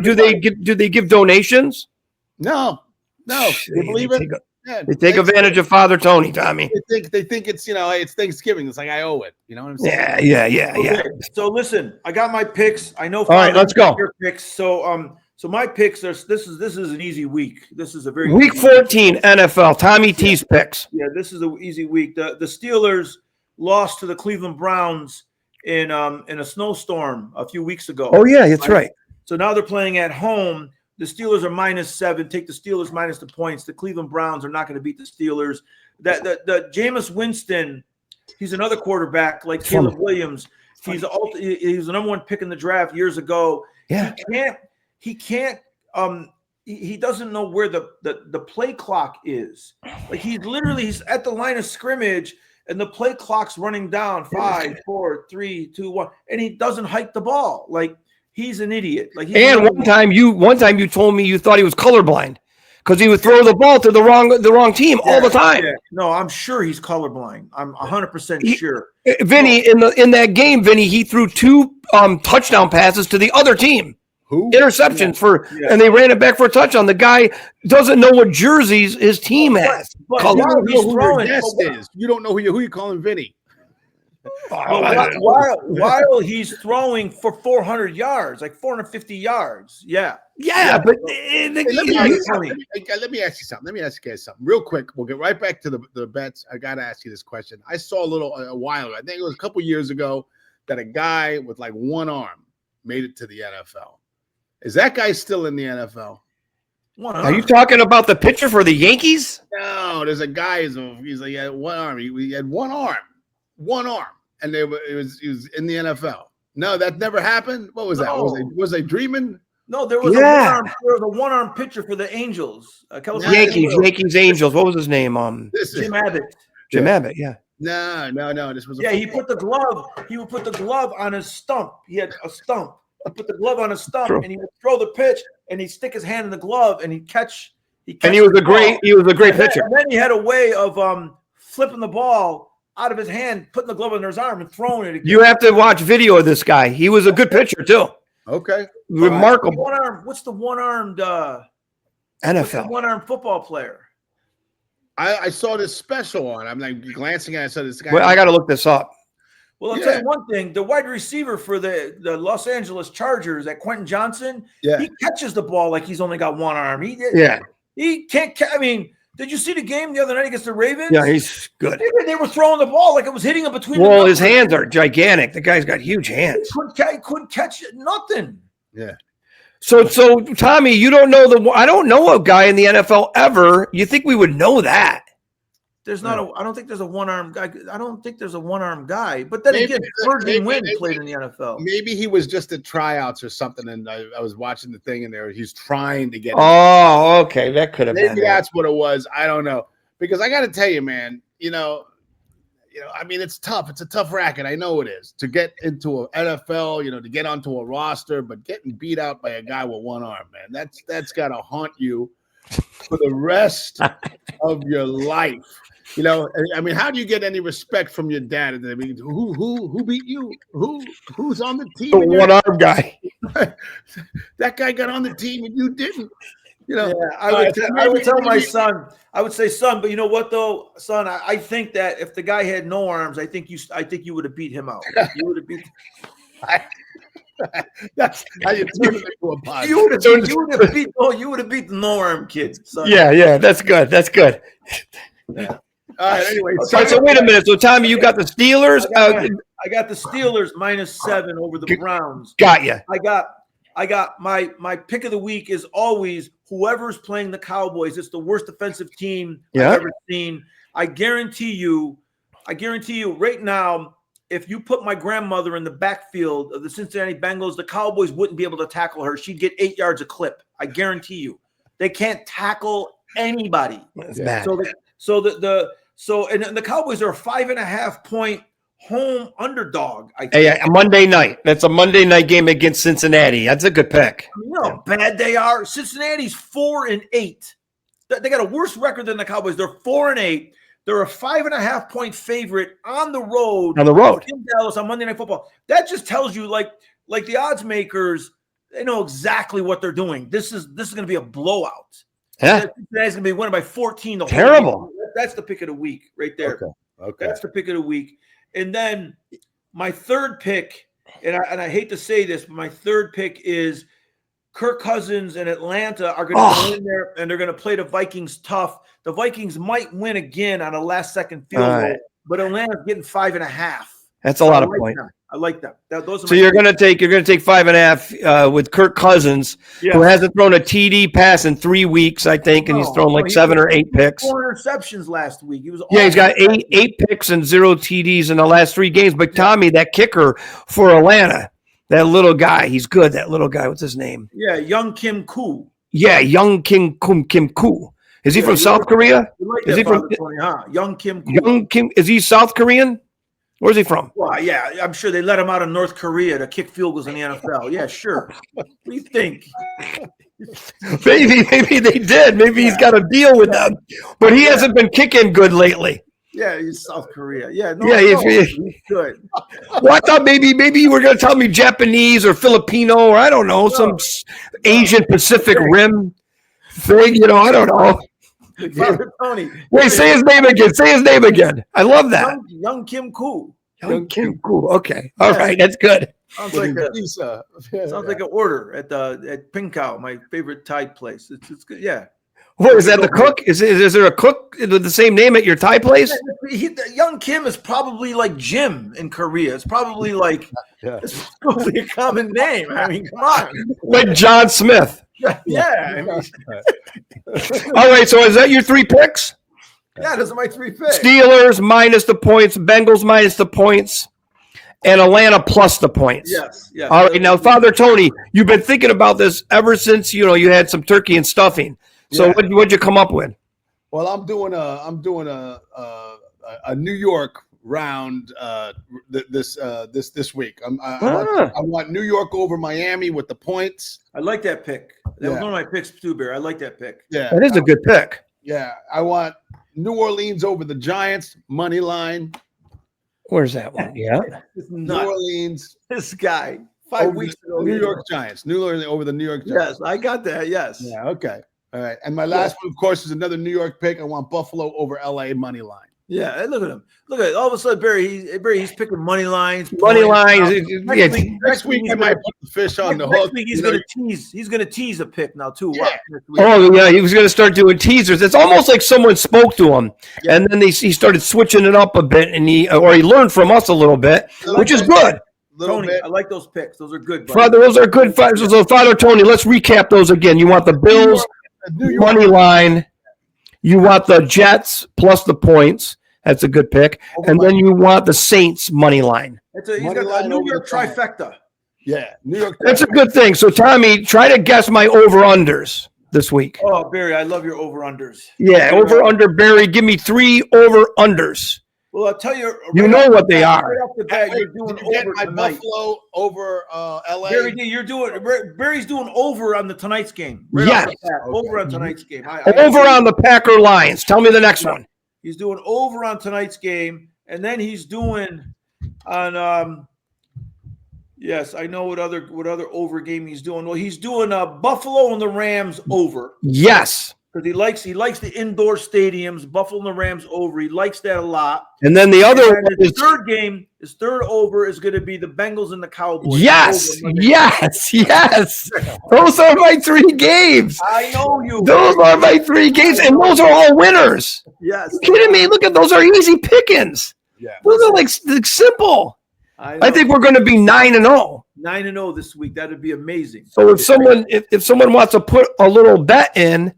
Do they give donations? No. You believe it? They take advantage of Father Tony, Tommy. They think it's it's Thanksgiving. It's like I owe it. You know what I'm saying? Yeah. Okay. So listen, I got my picks. I know. All right, let's go. Your picks. So So my picks are this is an easy week. This is a very Week 14 NFL. Tommy T's picks. Yeah, this is an easy week. The Steelers lost to the Cleveland Browns in a snowstorm a few weeks ago. Oh yeah, that's right. So now they're playing at home. The Steelers are -7. Take the Steelers minus the points. The Cleveland Browns are not going to beat the Steelers. The Jameis Winston, he's another quarterback like Caleb Williams. He was the number 1 pick in the draft years ago. Yeah. He doesn't know where the play clock is. Like he's at the line of scrimmage and the play clock's running down 5, 4, 3, 2, 1, and he doesn't hike the ball. Like he's an idiot. Like one time you told me you thought he was colorblind because he would throw the ball to the wrong team all the time. Yeah. No, I'm sure he's colorblind. I'm 100% sure. Vinny, in that game, Vinny, he threw 2 touchdown passes to the other team. Who? Interceptions and they ran it back for a touchdown. The guy doesn't know what jerseys his team has. But you don't know who your guest is. You don't know who you calling Vinny. While he's throwing for 400 yards, like 450 yards. Yeah. But let me ask you something. Let me ask you guys something real quick. We'll get right back to the bets. I got to ask you this question. I saw a while ago, I think it was a couple years ago, that a guy with like one arm made it to the NFL. Is that guy still in the NFL? Are you talking about the pitcher for the Yankees? No, there's a guy. He's like, he had one arm. He had one arm, and he was in the NFL. No, that never happened. What was that? Was I dreaming? No, there was a one-arm pitcher for the Angels. Yankees, Angels. What was his name? Jim Abbott. Jim Abbott. Yeah. No. This was he put the glove. He would put the glove on his stump. He had a stump. He put the glove on his stump, and he would throw the pitch, and he'd stick his hand in the glove, and he'd catch. And he was a great pitcher. And then he had a way of flipping the ball out of his hand, putting the glove under his arm, and throwing it again. You have to watch video of this guy. He was a good pitcher too. Okay, remarkable. What's the one-armed NFL one-armed football player? I saw this special on. I'm like glancing at it. I saw this guy. Well, I got to look this up. Well, I'll tell you one thing. The wide receiver for the Los Angeles Chargers, that Quentin Johnson, he catches the ball like he's only got one arm. He can't – I mean, did you see the game the other night against the Ravens? Yeah, he's good. They were throwing the ball like it was hitting him between the numbers. His hands are gigantic. The guy's got huge hands. He couldn't catch nothing. Yeah. So Tommy, you don't know I don't know a guy in the NFL ever. You think we would know that? There's not I don't think there's a one-arm guy. I don't think there's a one-arm guy. But then again, Ferdinand Wynn played in the NFL. Maybe he was just at tryouts or something, and I was watching the thing, and he's trying to get. Oh, okay, that could have been. Maybe that's what it was. I don't know, because I got to tell you, man. I mean, it's tough. It's a tough racket. I know it is to get into an NFL. To get onto a roster, but getting beat out by a guy with one arm, man, that's got to haunt you for the rest of your life. I mean, how do you get any respect from your dad? I mean, who beat you? Who's on the team? The one-arm guy. That guy got on the team and you didn't. I would tell my son. I would say, son, but you know what though, son? I think that if the guy had no arms, I think you would have beat him out. You would have beat. That's how you turn it into a pod. You would have beat the no arm kid. Son. Yeah, that's good. That's good. Yeah. All right. Anyway, so wait a minute. So Tommy, you got the Steelers. I got the Steelers -7 over the Browns. Got you. I got my pick of the week is always whoever's playing the Cowboys. It's the worst defensive team I've ever seen. I guarantee you right now, if you put my grandmother in the backfield of the Cincinnati Bengals, the Cowboys wouldn't be able to tackle her. She'd get 8 yards a clip. I guarantee you. They can't tackle anybody. That's bad. And the Cowboys are a 5.5-point home underdog. A Monday night. That's a Monday night game against Cincinnati. That's a good pick. You know how bad they are. Cincinnati's 4-8. They got a worse record than the Cowboys. They're 4-8. They're a 5.5-point favorite on the road. In Dallas on Monday Night Football. That just tells you, like the odds makers, they know exactly what they're doing. This is going to be a blowout. Yeah. Cincinnati's going to be winning by 14. Terrible. That's the pick of the week right there. Okay. That's the pick of the week. And then my third pick, and I hate to say this, but my third pick is Kirk Cousins and Atlanta are going to go in there and they're going to play the Vikings tough. The Vikings might win again on a last-second field goal, but Atlanta's getting 5.5. That's a lot of points. I like that. Those are so you're going to take 5.5 with Kirk Cousins, who hasn't thrown a TD pass in 3 weeks, I think, and he's thrown like 7 or 8 picks. 4 interceptions last week. He's got eight picks and 0 TDs in the last 3 games. But Tommy, that kicker for Atlanta, that little guy, he's good. That little guy, what's his name? Yeah, Young Kim Koo. Yeah, Young Kim Koo. Is he from South Korea? Is he from Young Kim Koo? Young Kim? Is he South Korean? Where's he from? Well, yeah, I'm sure they let him out of North Korea to kick field goals in the NFL. Yeah, sure. What do you think? Maybe they did. Maybe he's got a deal with them, but he hasn't been kicking good lately. Yeah, he's South Korea. Yeah, he's good. Well, I thought maybe you were going to tell me Japanese or Filipino or I don't know, some Asian Pacific Rim thing. I don't know. Tony. Wait, say his name again. Say his name again. I love that. Young Kim Koo. Young Kim Koo. Okay. All right. That's good. Sounds like an order at Pinkau, my favorite Thai place. It's good. Yeah. What is that? The cook? Is there a cook with the same name at your Thai place? Young Kim is probably like Jim in Korea. It's probably like it's probably a common name. I mean, come on. Like John Smith. Yeah. All right. So is that your 3 picks? Yeah, those are my 3 picks. Steelers minus the points, Bengals minus the points, and Atlanta plus the points. Yes. All right. Now, Father Tony, you've been thinking about this ever since you had some turkey and stuffing. So what'd you come up with? Well, I'm doing a New York round this week. I want New York over Miami with the points. I like that pick. That was one of my picks too, Bear. I like that pick. Yeah, that is a good pick. Yeah, I want New Orleans over the Giants money line. Where's that one? Yeah, New Orleans. This guy 5 weeks ago. New York Giants. New Orleans over the New York Giants. Yes, I got that. Yes. Yeah. Okay. All right. And my last one, of course, is another New York pick. I want Buffalo over LA money line. Yeah, look at him. Look at all of a sudden, Barry. He's picking money lines. Next week, I might put the fish on the hook. He's going to tease. He's going to tease a pick now too. Yeah. Oh yeah, he was going to start doing teasers. It's almost like someone spoke to him, and then he started switching it up a bit, and he learned from us a little bit, which is good. Tony, I like those picks. Those are good. Father, those are good. So, Father Tony, let's recap those again. You want the Bills money line. You want the Jets plus the points. That's a good pick. And then you want the Saints money line. He's got a New York trifecta. Yeah, New York. That's a good thing. So, Tommy, try to guess my over-unders this week. Oh, Barry, I love your over-unders. Yeah, over-under, Barry. Give me 3 over-unders. Well, I'll tell you. You know what they are. Right off the bat, you're doing over my tonight. Buffalo over LA. Barry's doing over on the tonight's game. Yes. Over on tonight's game. Over on the Packer Lions. Tell me the next one. He's doing over on tonight's game, and then he's doing on. Yes, I know what other over game he's doing. Well, he's doing Buffalo and the Rams over. Yes, because he likes the indoor stadiums. Buffalo and the Rams over. He likes that a lot. And then the other one his third game, his third over is going to be the Bengals and the Cowboys. Yes. Those are my 3 games. I know you. Those are my 3 games, and those are all winners. Yes. You kidding me? Look at those are easy pickings. Yeah. Those are like simple. I think we're going to be 9-0. 9-0 this week. That would be amazing. So if someone wants to put a little bet in,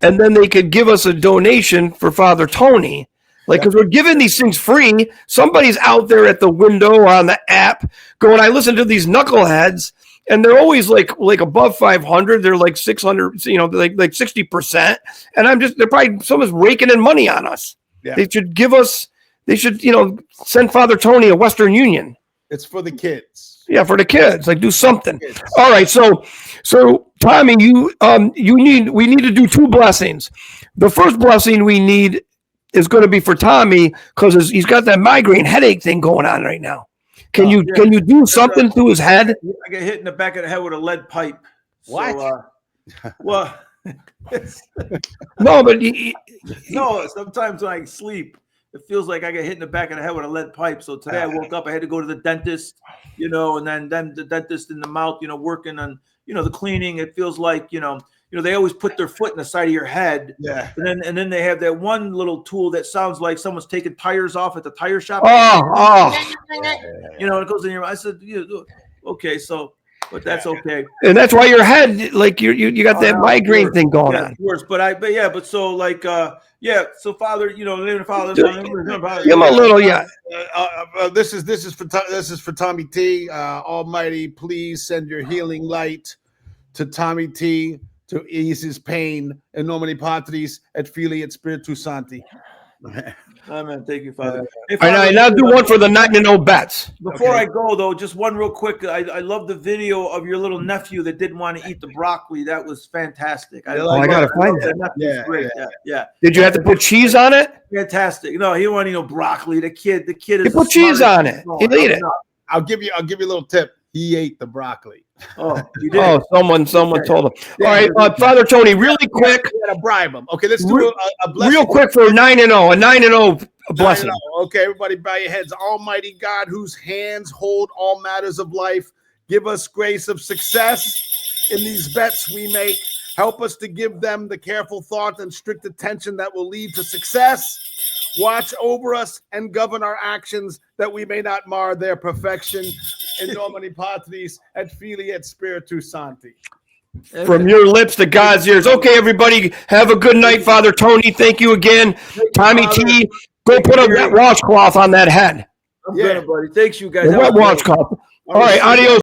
and then they could give us a donation for Father Tony, because we're giving these things free. Somebody's out there at the window or on the app going, I listen to these knuckleheads, and they're always like above 500. They're like 600, like 60%. And they're probably someone's raking in money on us. Yeah. They should give us. They should, send Father Tony a Western Union. It's for the kids. Yeah, for the kids. Like, do something. All right, so Tommy, we need to do 2 blessings. The first blessing we need is going to be for Tommy because he's got that migraine headache thing going on right now. Can you do something to his head? I get hit in the back of the head with a lead pipe. What? So, well, no, but no. Sometimes when I sleep, it feels like I get hit in the back of the head with a lead pipe. So today I woke up, I had to go to the dentist, and then the dentist in the mouth, working on the cleaning. It feels like, they always put their foot in the side of your head. Yeah. And then they have that one little tool that sounds like someone's taking tires off at the tire shop. It goes in your mouth. I said, okay, so, but that's okay. And that's why your head, like you got that migraine thing going on. Of course, but so like, so Father, Father, give him a little, this is for Tommy T. Almighty, please send your healing light to Tommy T to ease his pain. In nomine Patris et Filii et Spiritus Sancti. Amen. Thank you, Father. I now do one for the 9-0 bets. Before I go, though, just one real quick. I love the video of your little nephew that didn't want to eat the broccoli. That was fantastic. I gotta find that. Yeah, great. Yeah. Did you have to put cheese on it? Fantastic. No, he didn't want to eat no broccoli. The kid is. He put cheese on it. He ate it. I'll give you a little tip. He ate the broccoli. Oh, you did. Oh, someone told him. All right, Father Tony, really quick. You gotta bribe him. Okay, let's do a blessing. Real quick for 9-0, a 9-0 blessing. 9-0. Okay, everybody bow your heads. Almighty God, whose hands hold all matters of life, give us grace of success in these bets we make. Help us to give them the careful thought and strict attention that will lead to success. Watch over us and govern our actions that we may not mar their perfection. In nomine Patris et Filii et Spiritus Sancti. From your lips to God's ears. Okay, everybody, have a good night, Father Tony. Thank you again. Tommy T, go put a wet washcloth on that head. I'm good, buddy. Thanks, you guys. A wet washcloth. All right, adios.